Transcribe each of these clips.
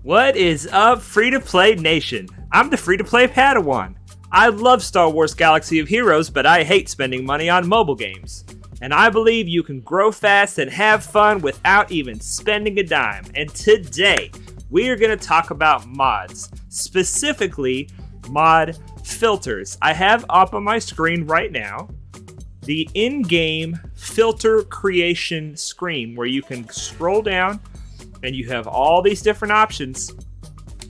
What is up, free-to-play nation? I'm the free-to-play Padawan. I love Star Wars Galaxy of Heroes, but I hate spending money on mobile games. And I believe you can grow fast and have fun without even spending a dime. And today, we are going to talk about mods, specifically mod filters. I have up on my screen right now the in-game filter creation screen where you can scroll down and you have all these different options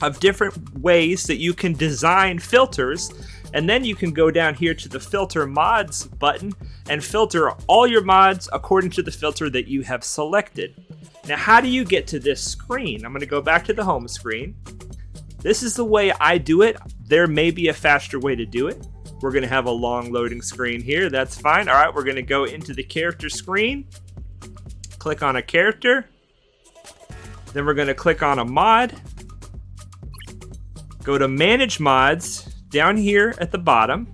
of different ways that you can design filters. And then you can go down here to the filter mods button and filter all your mods according to the filter that you have selected. Now, how do you get to this screen? I'm going to go back to the home screen. This is the way I do it. There may be a faster way to do it. We're going to have a long loading screen here. That's fine. All right, we're going to go into the character screen. Click on a character. Then we're going to click on a mod. Go to Manage Mods down here at the bottom.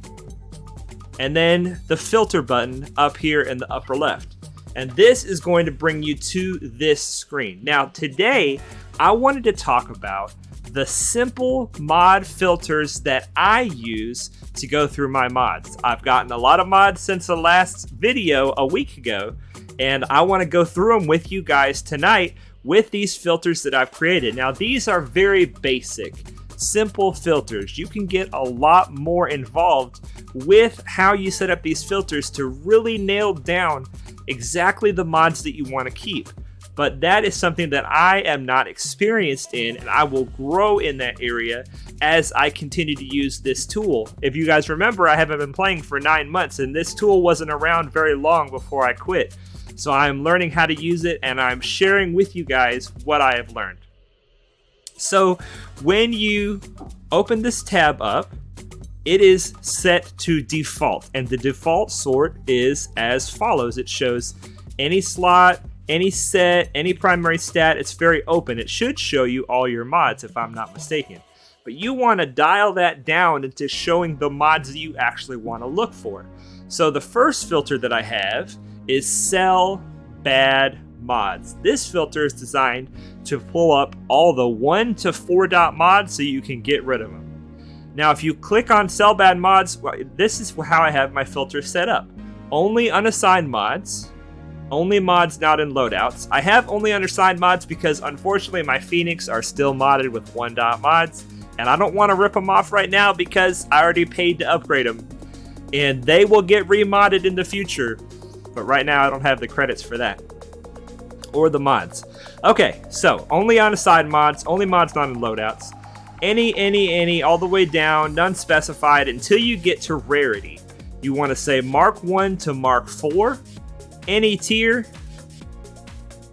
And then the filter button up here in the upper left. And this is going to bring you to this screen. Now, today, I wanted to talk about the simple mod filters that I use to go through my mods. I've gotten a lot of mods since the last video a week ago, and I want to go through them with you guys tonight with these filters that I've created. Now, these are very basic, simple filters. You can get a lot more involved with how you set up these filters to really nail down exactly the mods that you want to keep. But that is something that I am not experienced in, and I will grow in that area as I continue to use this tool. If you guys remember, I haven't been playing for 9 months, and this tool wasn't around very long before I quit. So I'm learning how to use it, and I'm sharing with you guys what I have learned. So when you open this tab up, it is set to default, and the default sort is as follows. It shows any slot, any set, any primary stat. It's very open. It should show you all your mods if I'm not mistaken. But you want to dial that down into showing the mods that you actually want to look for. So the first filter that I have is sell bad mods. This filter is designed to pull up all the 1 to 4 dot mods so you can get rid of them. Now, if you click on sell bad mods, this is how I have my filter set up. Only unassigned mods. Only mods not in loadouts. I have only unassigned mods because unfortunately my Phoenix are still modded with 1 dot mods, and I don't want to rip them off right now because I already paid to upgrade them, and they will get remodded in the future. But right now I don't have the credits for that or the mods. Okay, so only unassigned mods, only mods not in loadouts. Any, all the way down, none specified until you get to rarity. You want to say Mark 1 to Mark 4. Any tier,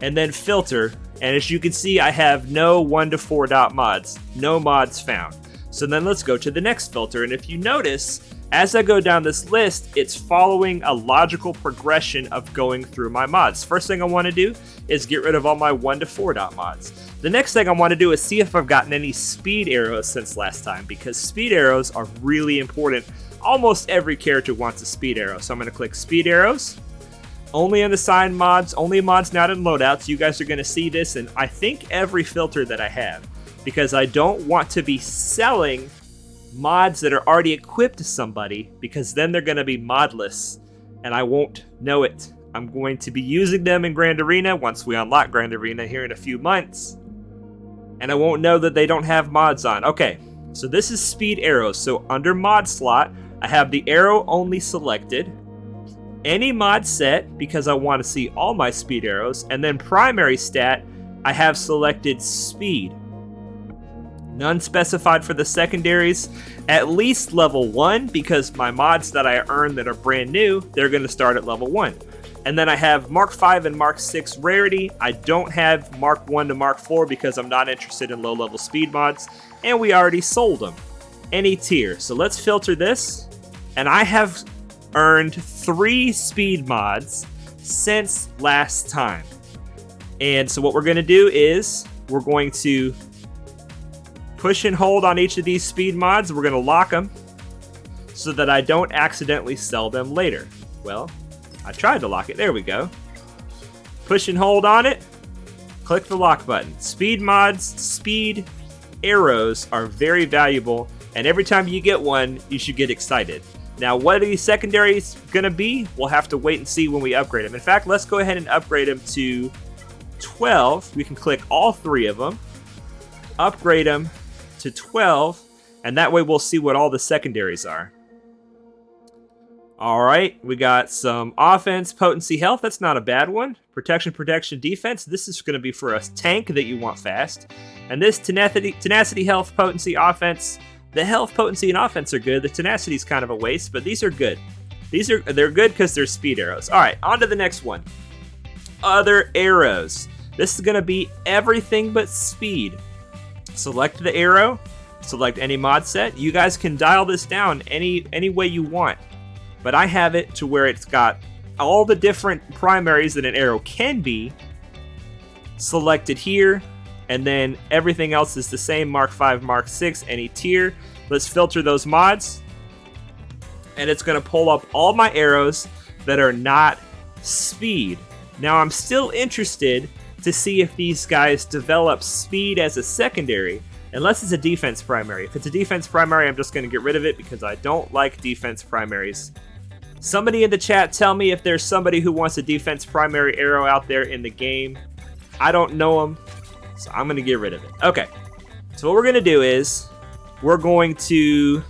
and then filter. And as you can see, I have no 1 to 4 dot mods, no mods found. So then let's go to the next filter. And if you notice, as I go down this list, it's following a logical progression of going through my mods. First thing I want to do is get rid of all my 1 to 4 dot mods. The next thing I want to do is see if I've gotten any speed arrows since last time, because speed arrows are really important. Almost every character wants a speed arrow. So I'm going to click speed arrows. Only unassigned mods, only mods not in loadouts. You guys are going to see this in, I think, every filter that I have, because I don't want to be selling mods that are already equipped to somebody, because then they're going to be modless and I won't know it. I'm going to be using them in Grand Arena once we unlock Grand Arena here in a few months, and I won't know that they don't have mods on. Okay, so this is speed arrows. So under mod slot, I have the arrow only selected. Any mod set, because I want to see all my speed arrows, and then primary stat, I have selected speed. None specified for the secondaries, at least level 1, because my mods that I earn that are brand new, they're going to start at level 1. And then I have Mark 5 and Mark 6 rarity. I don't have Mark 1 to Mark 4 because I'm not interested in low level speed mods, and we already sold them. Any tier. So let's filter this, and I have earned 3 speed mods since last time. And so what we're going to do is we're going to push and hold on each of these speed mods. We're going to lock them so that I don't accidentally sell them later. Well, I tried to lock it. There we go. Push and hold on it. click the lock button. Speed mods, speed arrows are very valuable, and every time you get one, you should get excited. Now, what are these secondaries going to be? We'll have to wait and see when we upgrade them. In fact, let's go ahead and upgrade them to 12. We can click all 3 of them, upgrade them to 12, and that way we'll see what all the secondaries are. All right, we got some offense, potency, health. That's not a bad one. Protection, defense. This is going to be for a tank that you want fast. And this tenacity, health, potency, offense. The health, potency, and offense are good. The tenacity is kind of a waste, but these are good. They're good because they're speed arrows. All right, on to the next one. Other arrows. This is going to be everything but speed. Select the arrow. Select any mod set. You guys can dial this down any way you want. But I have it to where it's got all the different primaries that an arrow can be selected here, and then everything else is the same, Mark 5, Mark 6, any tier. Let's filter those mods, and it's going to pull up all my arrows that are not speed. Now I'm still interested to see if these guys develop speed as a secondary, unless it's a defense primary. If it's a defense primary, I'm just going to get rid of it because I don't like defense primaries. Somebody in the chat tell me if there's somebody who wants a defense primary arrow out there in the game. I don't know them, so I'm going to get rid of it. Okay, so what we're going to do is we're going to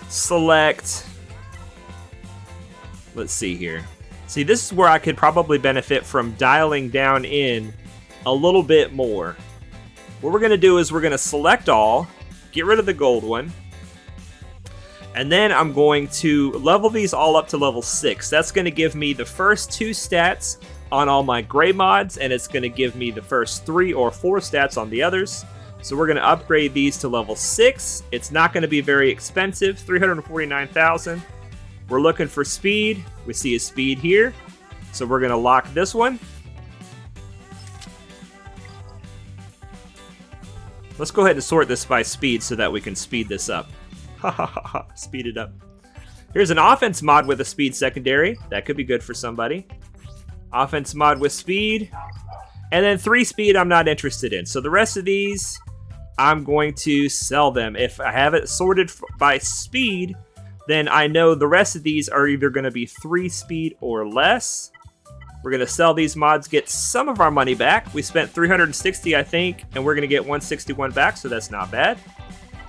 select, let's see here. See, this is where I could probably benefit from dialing down in a little bit more. What we're going to do is we're going to select all, get rid of the gold one, and then I'm going to level these all up to level 6. That's going to give me the first 2 stats on all my gray mods, and it's going to give me the first 3 or 4 stats on the others. So we're going to upgrade these to level 6. It's not going to be very expensive, 349,000. We're looking for speed. We see a speed here. So we're going to lock this one. Let's go ahead and sort this by speed so that we can speed this up. Speed it up. Here's an offense mod with a speed secondary. That could be good for somebody. Offense mod with speed. And then 3 speed I'm not interested in. So the rest of these, I'm going to sell them. If I have it sorted by speed, then I know the rest of these are either going to be 3 speed or less. We're going to sell these mods, get some of our money back. We spent 360, I think, and we're going to get 161 back, so that's not bad.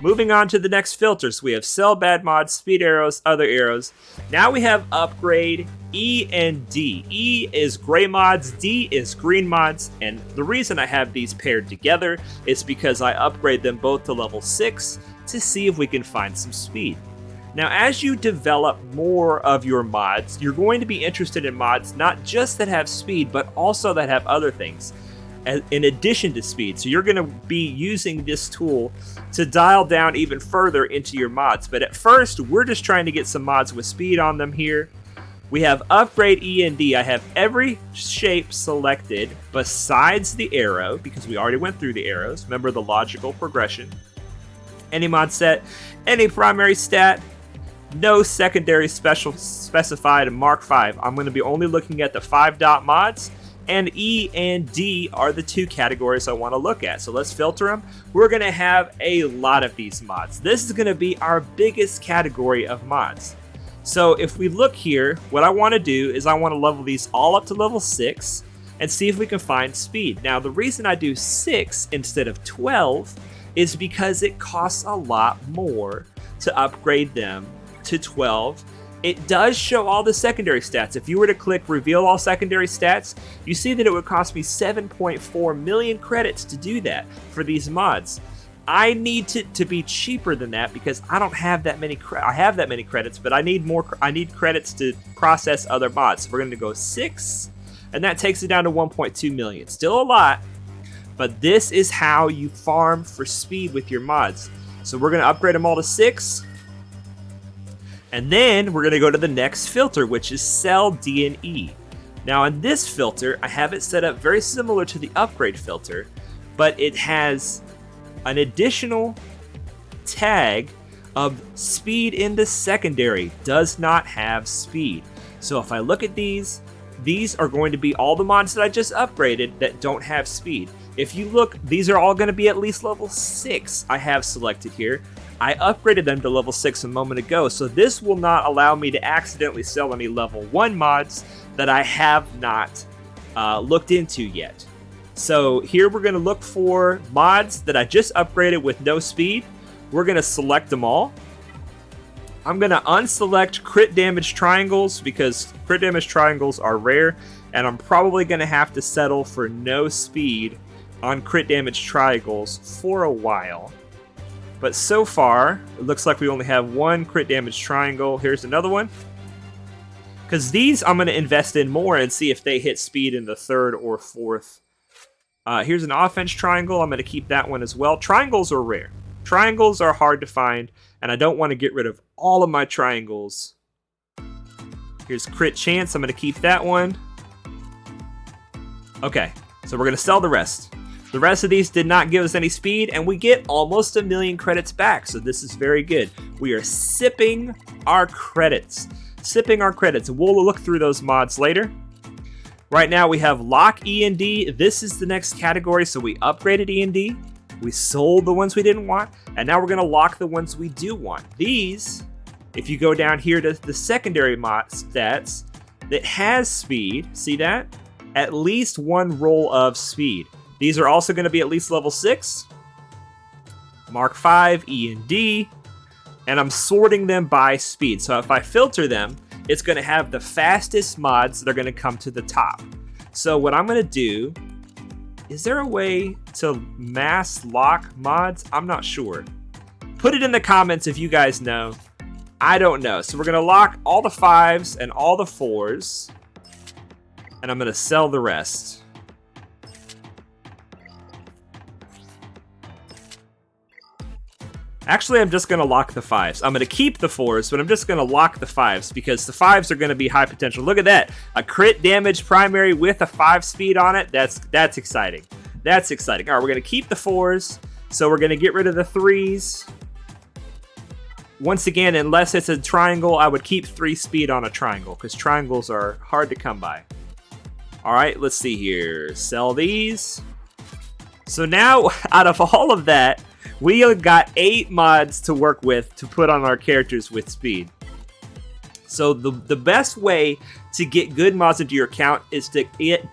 Moving on to the next filters, we have sell bad mods, speed arrows, other arrows. Now we have upgrade E and D. E is gray mods, D is green mods, and the reason I have these paired together is because I upgrade them both to level 6 to see if we can find some speed. Now, as you develop more of your mods, you're going to be interested in mods not just that have speed, but also that have other things in addition to speed. So you're going to be using this tool to dial down even further into your mods. But at first, we're just trying to get some mods with speed on them here. We have upgrade E and D. I have every shape selected besides the arrow, because we already went through the arrows. Remember the logical progression. Any mod set, any primary stat, no secondary special specified Mark 5. I'm going to be only looking at the 5-dot mods, and E and D are the 2 categories I want to look at. So let's filter them. We're going to have a lot of these mods. This is going to be our biggest category of mods. So if we look here, what I want to do is I want to level these all up to level 6 and see if we can find speed. Now, the reason I do 6 instead of 12 is because it costs a lot more to upgrade them to 12. It does show all the secondary stats. If you were to click reveal all secondary stats, you see that it would cost me 7.4 million credits to do that for these mods. I need to be cheaper than that because I don't have that many I have that many credits, but I need more. I need credits to process other mods. So we're going to go 6, and that takes it down to 1.2 million. Still a lot, but this is how you farm for speed with your mods. So we're going to upgrade them all to 6. And then we're going to go to the next filter, which is sell D and E. Now in this filter, I have it set up very similar to the upgrade filter, but it has an additional tag of speed in the secondary. Does not have speed. So if I look at these, these are going to be all the mods that I just upgraded that don't have speed. If you look, these are all going to be at least level 6 I have selected here. I upgraded them to level 6 a moment ago, so this will not allow me to accidentally sell any level 1 mods that I have not looked into yet. So here we're going to look for mods that I just upgraded with no speed. We're going to select them all. I'm going to unselect crit damage triangles because crit damage triangles are rare, and I'm probably going to have to settle for no speed on crit damage triangles for a while. But so far, it looks like we only have one crit damage triangle. Here's another one. Because these I'm going to invest in more and see if they hit speed in the 3rd or 4th. Here's an offense triangle. I'm going to keep that one as well. Triangles are rare. Triangles are hard to find, and I don't want to get rid of all of my triangles. Here's crit chance. I'm going to keep that one. Okay, so we're going to sell the rest. The rest of these did not give us any speed, and we get almost 1,000,000 credits back, so this is very good. We are sipping our credits. Sipping our credits. We'll look through those mods later. Right now we have lock E&D. This is the next category, so we upgraded E&D. We sold the ones we didn't want, and now we're going to lock the ones we do want. These, if you go down here to the secondary mod stats, that has speed, see that? At least one roll of speed. These are also going to be at least level 6. Mark 5, E and D. And I'm sorting them by speed. So if I filter them, it's going to have the fastest mods that are going to come to the top. So what I'm going to do, is there a way to mass lock mods? I'm not sure. Put it in the comments if you guys know. I don't know. So we're going to lock all the 5s and all the 4s. And I'm going to sell the rest. Actually, I'm just going to lock the 5s. I'm going to keep the 4s, but I'm just going to lock the 5s because the 5s are going to be high potential. Look at that. A crit damage primary with a 5 speed on it. That's exciting. That's exciting. All right, we're going to keep the 4s. So we're going to get rid of the 3s. Once again, unless it's a triangle, I would keep 3 speed on a triangle because triangles are hard to come by. All right, let's see here. Sell these. So now, out of all of that, we have got 8 mods to work with to put on our characters with speed. So the best way to get good mods into your account is to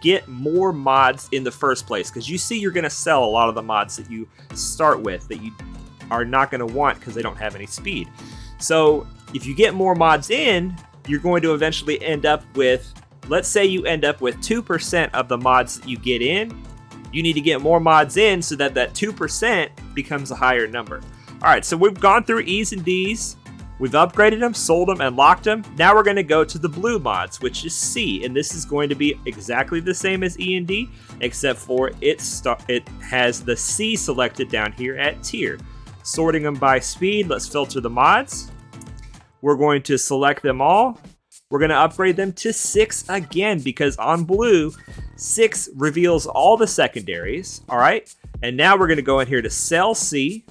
get more mods in the first place. Because you see you're going to sell a lot of the mods that you start with that you are not going to want because they don't have any speed. So if you get more mods in, you're going to eventually end up with, let's say you end up with 2% of the mods that you get in. You need to get more mods in so that that 2% becomes a higher number. All right, so we've gone through E's and D's. We've upgraded them, sold them, and locked them. Now we're going to go to the blue mods, which is C. And this is going to be exactly the same as E and D, except for it has the C selected down here at tier. Sorting them by speed, let's filter the mods. We're going to select them all. We're going to upgrade them to 6 again because on blue, 6 reveals all the secondaries. All right. And now we're going to go in here to sell C.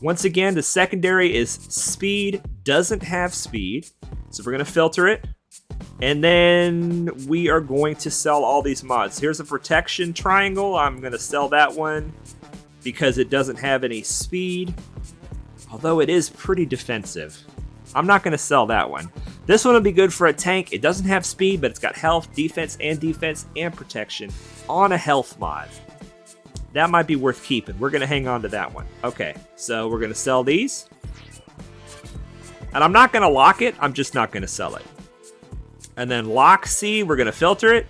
Once again, the secondary is speed, doesn't have speed. So we're going to filter it. And then we are going to sell all these mods. Here's a protection triangle. I'm going to sell that one because it doesn't have any speed. Although it is pretty defensive. I'm not going to sell that one. This one will be good for a tank. It doesn't have speed, but it's got health, defense, and protection on a health mod. That might be worth keeping. We're going to hang on to that one. Okay, so we're going to sell these. And I'm not going to lock it. I'm just not going to sell it. And then lock C, we're going to filter it.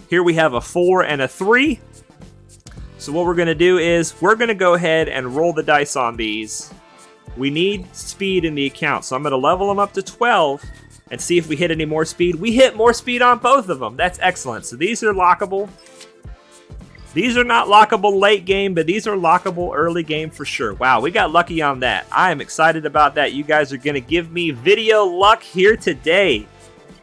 Here we have a 4 and a 3. So what we're going to do is we're going to go ahead and roll the dice on these. We need speed in the account, so I'm going to level them up to 12 and see if we hit any more speed. We hit more speed on both of them. That's excellent. So these are lockable. These are not lockable late game, but these are lockable early game for sure. Wow, we got lucky on that. I am excited about that. You guys are going to give me video luck here today.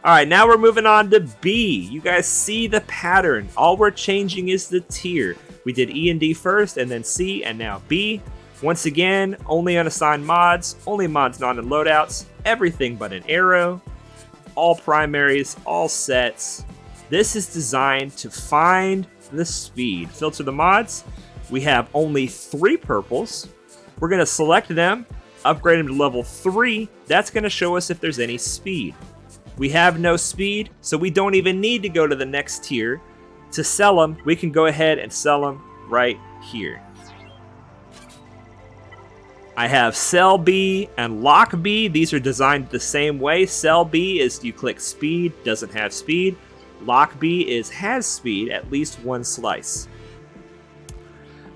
All right, now we're moving on to B. You guys see the pattern. All we're changing is the tier. We did E and D first, and then C, and now B. Once again, only unassigned mods, only mods not in loadouts, everything but an arrow. all primaries, all sets. This is designed to find the speed. Filter the mods. We have only 3 purples. We're going to select them, upgrade them to level 3. That's going to show us if there's any speed. We have no speed, so we don't even need to go to the next tier to sell them. We can go ahead and sell them right here. I have Sell B and Lock B. These are designed the same way. Sell B is you click speed, doesn't have speed. Lock B is has speed, at least 1 slice.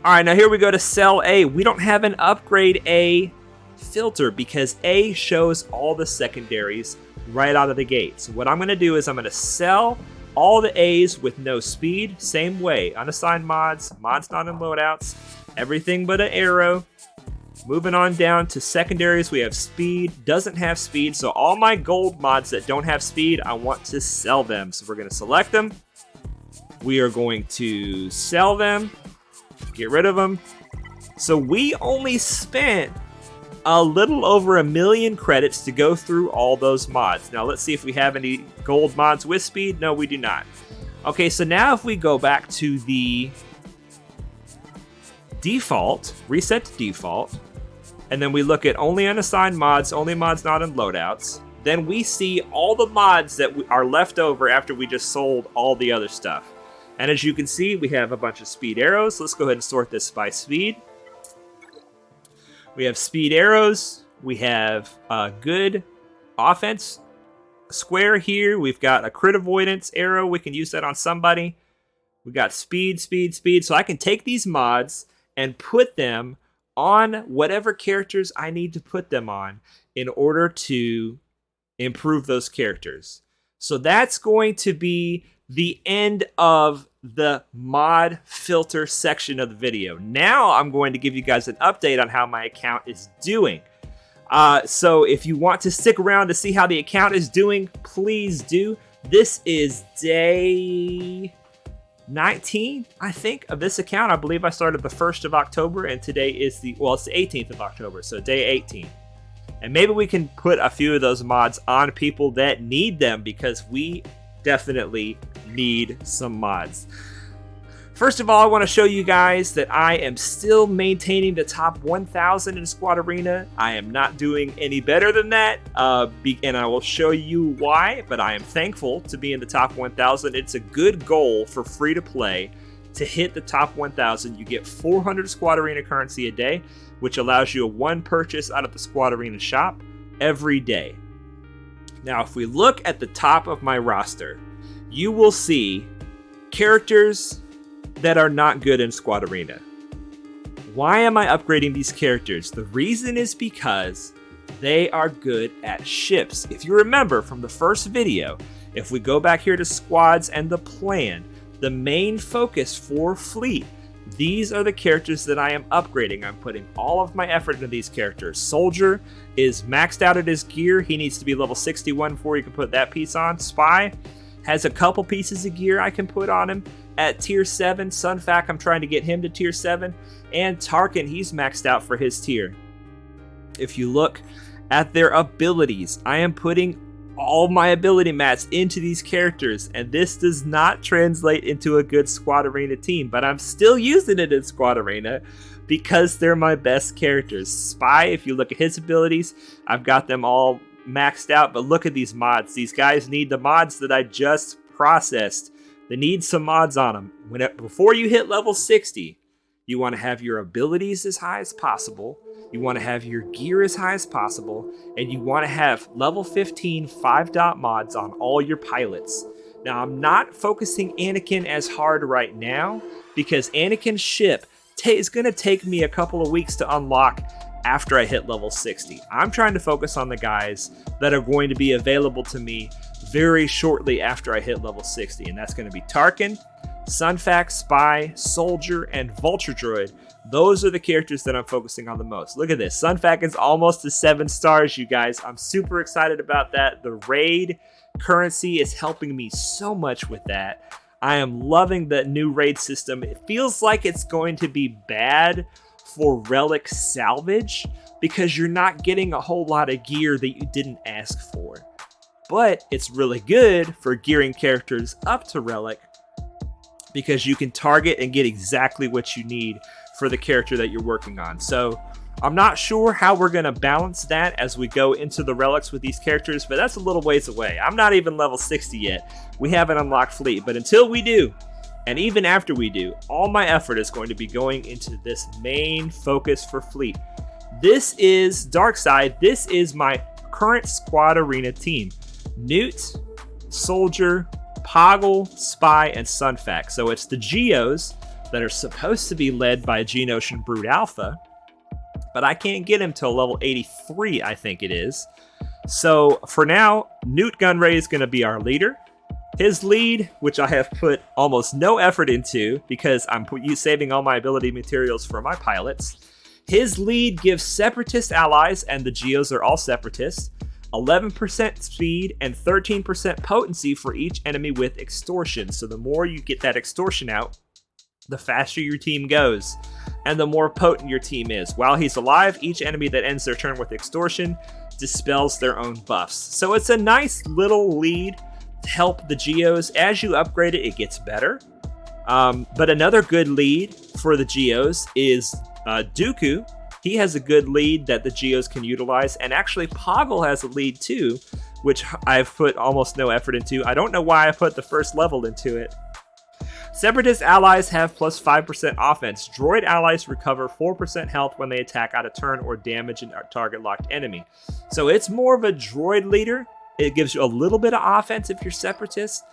Alright, now here we go to Sell A. We don't have an Upgrade A filter because A shows all the secondaries right out of the gate. So what I'm going to do is I'm going to sell all the A's with no speed. Same way, unassigned mods, mods not in loadouts, everything but an arrow. Moving on down to secondaries, we have speed, doesn't have speed. So all my gold mods that don't have speed, I want to sell them. So we're going to select them. We are going to sell them, get rid of them. So we only spent a little over 1 million credits to go through all those mods. Now let's see if we have any gold mods with speed. No, we do not. Okay, so now if we go back to the default, reset to default, and then we look at only unassigned mods, only mods not in loadouts, then we see all the mods that are left over after we just sold all the other stuff. And as you can see, we have a bunch of speed arrows. Let's go ahead and sort this by speed. We have speed arrows. We have a good offense square here. We've got a crit avoidance arrow. We can use that on somebody. We got speed, speed, speed. So I can take these mods and put them on whatever characters I need to put them on in order to improve those characters. So that's going to be the end of the mod filter section of the video. Now I'm going to give you guys an update on how my account is doing. So if you want to stick around to see how the account is doing, please do. This is day 19, I think, of this account. I believe I started the 1st of October, and today is it's the 18th of October, so day 18. And maybe we can put a few of those mods on people that need them, because we definitely need some mods. First of all, I want to show you guys that I am still maintaining the top 1,000 in Squad Arena. I am not doing any better than that, and I will show you why, but I am thankful to be in the top 1,000. It's a good goal for free to play to hit the top 1,000. You get 400 Squad Arena currency a day, which allows you a 1 purchase out of the Squad Arena shop every day. Now, if we look at the top of my roster, you will see characters that are not good in Squad Arena. Why am I upgrading these characters? The reason is because they are good at ships. If you remember from the first video, if we go back here to squads and the plan, the main focus for fleet, these are the characters that I am upgrading. I'm putting all of my effort into these characters. Soldier is maxed out at his gear. He needs to be level 61 before you can put that piece on. Spy has a couple pieces of gear I can put on him at tier 7. Sunfac, I'm trying to get him to tier 7. And Tarkin, he's maxed out for his tier. If you look at their abilities, I am putting all my ability mats into these characters, and this does not translate into a good Squad Arena team, but I'm still using it in Squad Arena because they're my best characters. Spy, if you look at his abilities, I've got them all maxed out, but look at these mods. These guys need the mods that I just processed. They need some mods on them. Before you hit level 60, you want to have your abilities as high as possible. You want to have your gear as high as possible, and you want to have level 15 5-dot mods on all your pilots. Now, I'm not focusing Anakin as hard right now because Anakin's ship is going to take me a couple of weeks to unlock after I hit level 60. I'm trying to focus on the guys that are going to be available to me very shortly after I hit level 60, and that's going to be Tarkin, Sunfac, Spy, Soldier, and Vulture Droid. Those are the characters that I'm focusing on the most. Look at this. Sunfac is almost to 7 stars, you guys. I'm super excited about that. The raid currency is helping me so much with that. I am loving the new raid system. It feels like it's going to be bad for relic salvage because you're not getting a whole lot of gear that you didn't ask for. but it's really good for gearing characters up to Relic because you can target and get exactly what you need for the character that you're working on. So I'm not sure how we're going to balance that as we go into the relics with these characters, but that's a little ways away. I'm not even level 60 yet. We haven't unlocked Fleet, but until we do, and even after we do, all my effort is going to be going into this main focus for Fleet. This is Darkside. This is my current squad arena team. Newt, Soldier, Poggle, Spy, and Sunfac. So it's the Geos that are supposed to be led by Geonosian Brute Alpha, but I can't get him till level 83, I think it is. So for now, Newt Gunray is going to be our leader. His lead, which I have put almost no effort into because I'm saving all my ability materials for my pilots. His lead gives Separatist allies, and the Geos are all Separatists, 11% speed and 13% potency for each enemy with extortion. So the more you get that extortion out, the faster your team goes, and the more potent your team is. While he's alive, each enemy that ends their turn with extortion dispels their own buffs. So it's a nice little lead to help the Geos. As you upgrade it, it gets better. But another good lead for the Geos is Dooku. He has a good lead that the Geos can utilize, and actually Poggle has a lead too, which I've put almost no effort into. I don't know why I put the first level into it. Separatist allies have plus 5% offense. Droid allies recover 4% health when they attack out of turn or damage a target locked enemy. So it's more of a droid leader. It gives you a little bit of offense if you're Separatist.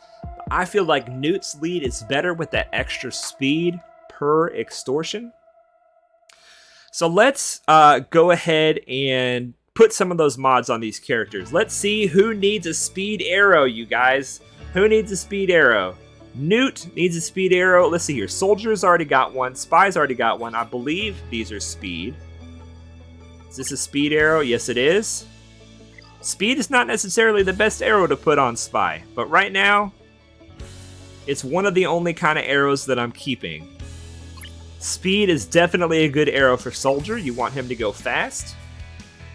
I feel like Newt's lead is better with that extra speed per extortion. So let's go ahead and put some of those mods on these characters. Let's see who needs a speed arrow, you guys. Who needs a speed arrow? Newt needs a speed arrow. Let's see here. Soldier's already got one. Spy's already got one. I believe these are speed. Is this a speed arrow? Yes, it is. Speed is not necessarily the best arrow to put on Spy, but right now, it's one of the only kind of arrows that I'm keeping. Speed is definitely a good arrow for Soldier. You want him to go fast.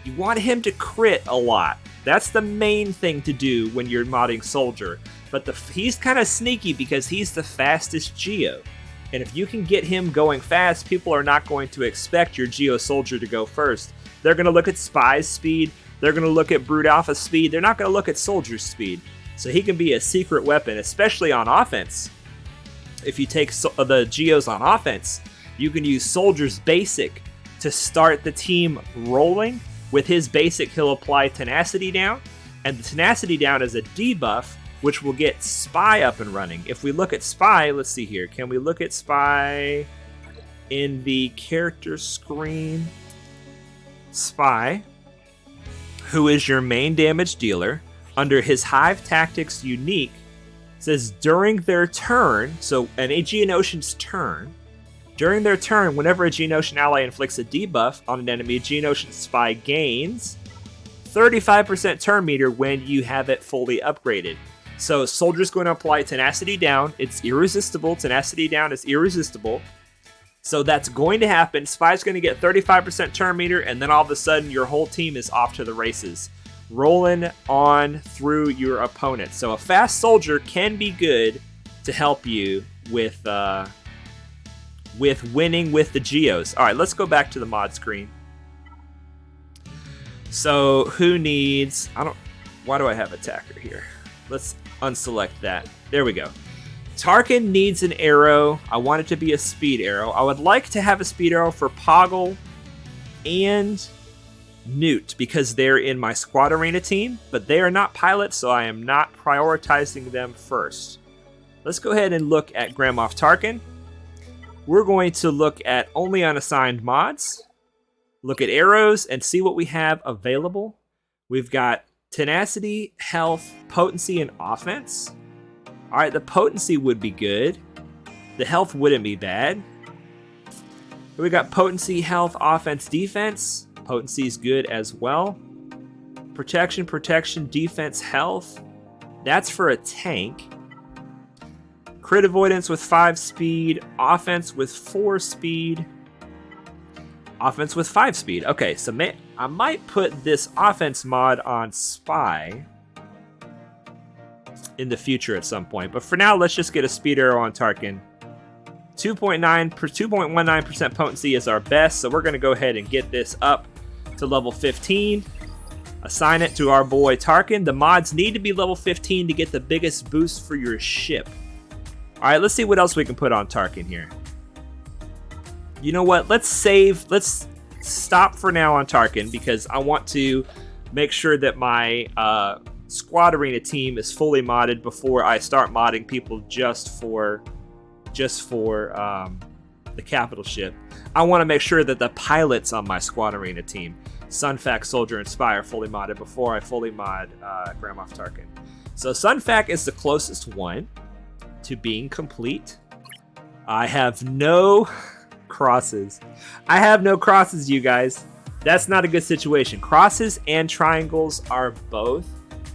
You want him to crit a lot. That's the main thing to do when you're modding Soldier. But he's kind of sneaky because he's the fastest Geo. And if you can get him going fast, people are not going to expect your Geo Soldier to go first. They're going to look at Spy's speed. They're going to look at Brute Alpha's speed. They're not going to look at Soldier's speed. So he can be a secret weapon, especially on offense. If you take the Geos on offense, you can use Soldier's basic to start the team rolling. With his basic, he'll apply Tenacity Down. And the Tenacity Down is a debuff, which will get Spy up and running. If we look at Spy, let's see here. Can we look at Spy in the character screen? Spy, who is your main damage dealer, under his Hive Tactics unique, says during their turn, so an Geonosian's turn, during their turn, whenever a Geonosian ally inflicts a debuff on an enemy, Geonosian Spy gains 35% turn meter when you have it fully upgraded. So Soldier's going to apply Tenacity Down. It's irresistible. Tenacity Down is irresistible. So that's going to happen. Spy's going to get 35% turn meter, and then all of a sudden your whole team is off to the races, rolling on through your opponent. So a fast Soldier can be good to help you with winning with the Geos. All right, let's go back to the mod screen. So who needs... Why do I have Attacker here? Let's unselect that. There we go. Tarkin needs an arrow. I want it to be a speed arrow. I would like to have a speed arrow for Poggle and Newt because they're in my squad arena team, but they are not pilots, so I am not prioritizing them first. Let's go ahead and look at Grand Moff Tarkin. We're going to look at only unassigned mods, look at arrows, and see what we have available. We've got Tenacity, Health, Potency, and Offense. All right, the Potency would be good. The Health wouldn't be bad. We got Potency, Health, Offense, Defense. Potency is good as well. Protection, Defense, Health. That's for a tank. Crit Avoidance with 5 speed. Offense with 4 speed. Offense with 5 speed. Okay, so I might put this offense mod on Spy. in the future at some point. But for now, let's just get a speed arrow on Tarkin. 2.19% potency is our best, so we're going to go ahead and get this up to level 15. Assign it to our boy Tarkin. The mods need to be level 15 to get the biggest boost for your ship. All right, let's see what else we can put on Tarkin here. You know what? Let's stop for now on Tarkin because I want to make sure that my Squad Arena team is fully modded before I start modding people just for the capital ship. I want to make sure that the pilots on my Squad Arena team, Sunfac, Soldier, and Spy, are fully modded before I fully mod Grand Moff Tarkin. So Sunfac is the closest one to being complete. I have no crosses. You guys. That's not a good situation. Crosses and triangles are both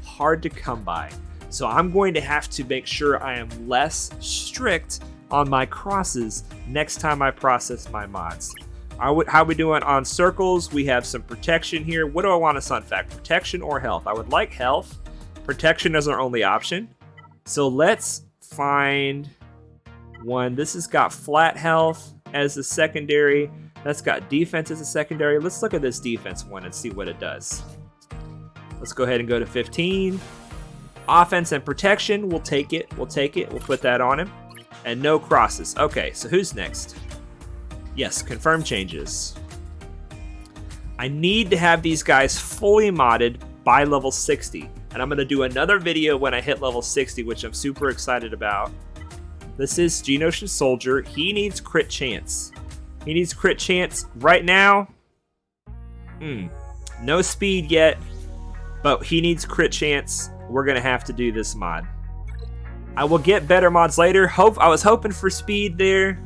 hard to come by. So I'm going to have to make sure I am less strict on my crosses next time I process my mods. How are we doing on circles? We have some protection here. What do I want a Sunfac? Protection or health? I would like health. Protection is our only option. So let's find one. This has got flat health as a secondary. That's got defense as a secondary. Let's look at this defense one and see what it does. Let's go ahead and go to 15. Offense and protection. We'll take it. We'll put that on him. And no crosses. Okay, so who's next? Yes, confirm changes. I need to have these guys fully modded by level 60. And I'm going to do another video when I hit level 60, which I'm super excited about. This is Geonosian Soldier. He needs crit chance. He needs crit chance right now. No speed yet, but he needs crit chance. We're going to have to do this mod. I will get better mods later. I was hoping for speed there.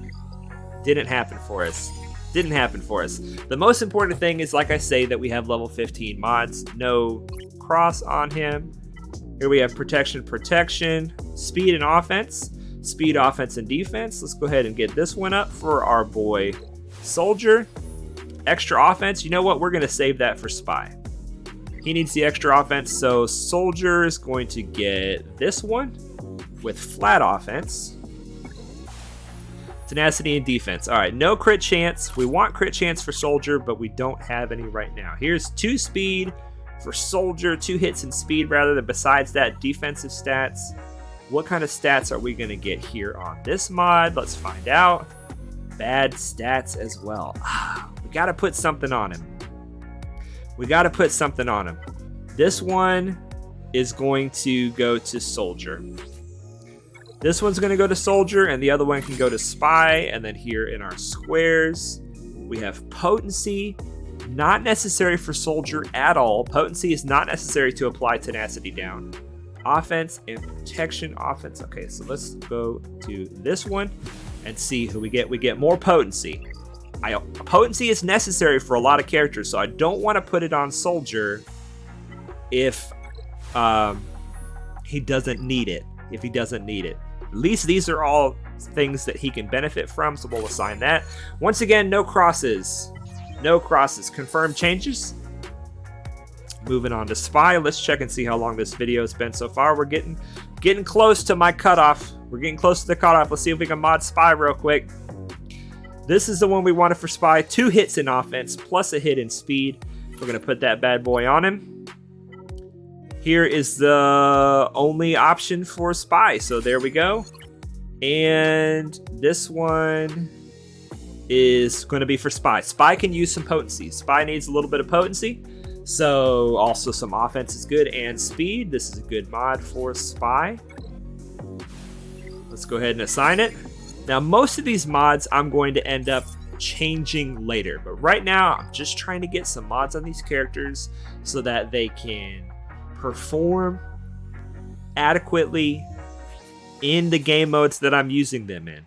Didn't happen for us. The most important thing is, like I say, that we have level 15 mods. No cross on him. Here we have protection, speed and offense. Speed, offense, and defense. Let's go ahead and get this one up for our boy Soldier. Extra offense. You know what? We're going to save that for Spy. He needs the extra offense, so Soldier is going to get this one with flat offense. Tenacity and defense. All right, no crit chance. We want crit chance for Soldier, but we don't have any right now. Here's 2 speed for Soldier, 2 hits in speed rather than besides that defensive stats. What kind of stats are we going to get here on this mod? Let's find out. Bad stats as well. We got to put something on him. This one is going to go to Soldier. This one's going to go to Soldier, and the other one can go to Spy. And then here in our squares, we have potency. Not necessary for Soldier at all. Potency is not necessary to apply tenacity down. Offense and protection. Offense. Okay, so let's go to this one and see who we get. We get more potency. Potency is necessary for a lot of characters, so I don't want to put it on Soldier if he doesn't need it. At least these are all things that he can benefit from, so we'll assign that. Once again, no crosses. Confirm changes. Moving on to Spy. Let's check and see how long this video has been so far. We're getting close to my cutoff. Let's see if we can mod Spy real quick. This is the one we wanted for Spy. 2 hits in offense plus a hit in speed. We're going to put that bad boy on him. Here is the only option for Spy. So there we go. And this one is going to be for Spy. Spy can use some potency. Spy needs a little bit of potency. So also some offense is good and speed. This is a good mod for Spy. Let's go ahead and assign it. Now, most of these mods I'm going to end up changing later. But right now, I'm just trying to get some mods on these characters so that they can perform adequately in the game modes that I'm using them in.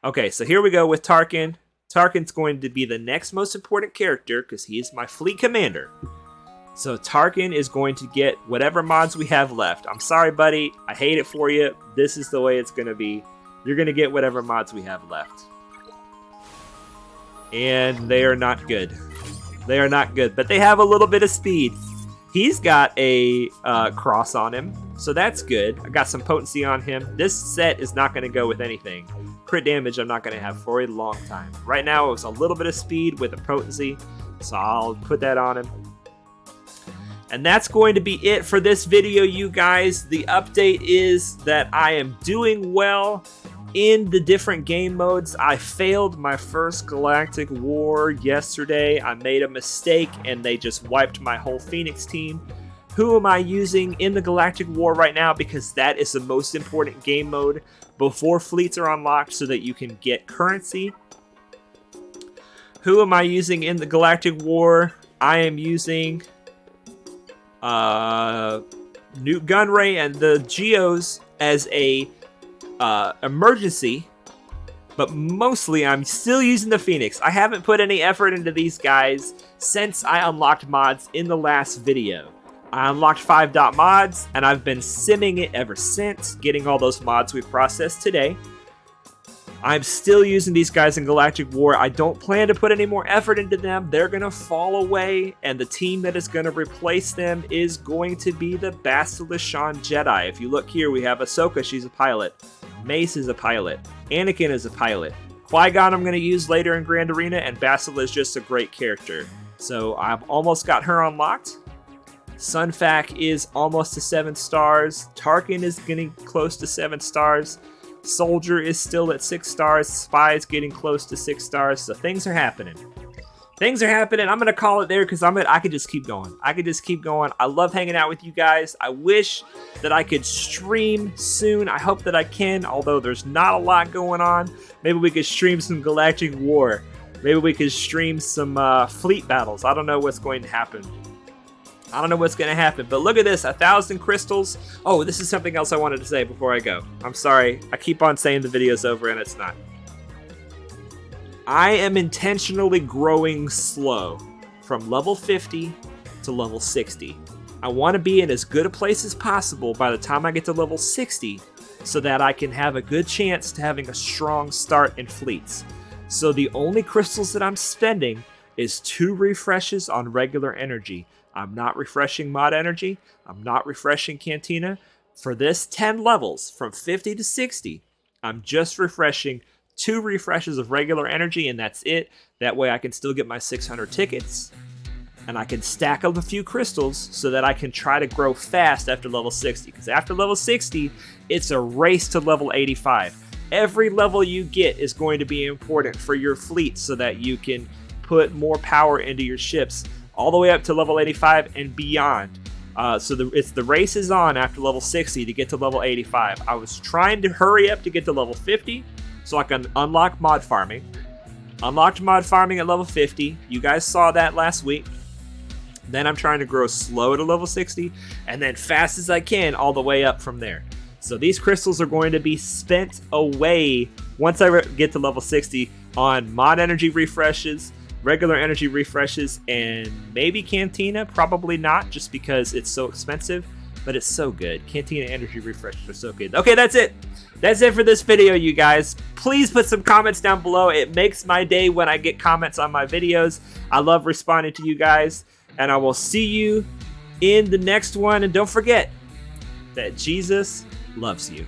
Okay, so here we go with Tarkin. Tarkin's going to be the next most important character because he is my fleet commander. So Tarkin is going to get whatever mods we have left. I'm sorry, buddy. I hate it for you. This is the way it's going to be. You're going to get whatever mods we have left. And they are not good. But they have a little bit of speed. He's got a cross on him, so that's good. I got some potency on him. This set is not going to go with anything. Crit damage I'm not going to have for a long time. Right now, it's a little bit of speed with a potency, so I'll put that on him. And that's going to be it for this video, you guys. The update is that I am doing well in the different game modes. I failed my first Galactic War yesterday. I made a mistake and they just wiped my whole Phoenix team. Who am I using in the Galactic War right now? Because that is the most important game mode before fleets are unlocked so that you can get currency. Who am I using in the Galactic War? I am using Newt Gunray and the Geos as a emergency, but mostly I'm still using the Phoenix. I haven't put any effort into these guys since I unlocked mods in the last video. I unlocked 5.mods and I've been simming it ever since, getting all those mods we processed today. I'm still using these guys in Galactic War. I don't plan to put any more effort into them. They're going to fall away, and the team that is going to replace them is going to be the Basilishan Jedi. If you look here, we have Ahsoka, she's a pilot. Mace is a pilot. Anakin is a pilot. Qui-Gon I'm going to use later in Grand Arena, and Basil is just a great character. So I've almost got her unlocked. Sunfac is almost to 7 stars. Tarkin is getting close to 7 stars. Soldier is still at 6 stars. Spy is getting close to 6 stars. So things are happening. Things are happening. I'm going to call it there because I could just keep going. I could just keep going. I love hanging out with you guys. I wish that I could stream soon. I hope that I can, although there's not a lot going on. Maybe we could stream some Galactic War. Maybe we could stream some fleet battles. I don't know what's going to happen. I don't know what's going to happen, but look at this, 1,000 crystals. Oh, this is something else I wanted to say before I go. I'm sorry. I keep on saying the video's over and it's not. I am intentionally growing slow from level 50 to level 60. I want to be in as good a place as possible by the time I get to level 60 so that I can have a good chance to having a strong start in fleets. So the only crystals that I'm spending is 2 refreshes on regular energy. I'm not refreshing mod energy. I'm not refreshing Cantina. For this 10 levels, from 50 to 60, I'm just refreshing 2 refreshes of regular energy, and that's it. That way I can still get my 600 tickets, and I can stack up a few crystals so that I can try to grow fast after level 60. Because after level 60, it's a race to level 85. Every level you get is going to be important for your fleet so that you can put more power into your ships all the way up to level 85 and beyond. So the race is on after level 60 to get to level 85. I was trying to hurry up to get to level 50 so I can unlock mod farming. Unlocked mod farming at level 50. You guys saw that last week. Then I'm trying to grow slow to level 60 and then fast as I can all the way up from there. So these crystals are going to be spent away once I get to level 60 on mod energy refreshes, regular energy refreshes, and maybe Cantina. Probably not, just because it's so expensive, but it's so good. Cantina energy refreshes are so good. Okay, that's it. That's it for this video, you guys. Please put some comments down below. It makes my day when I get comments on my videos. I love responding to you guys, and I will see you in the next one. And don't forget that Jesus loves you.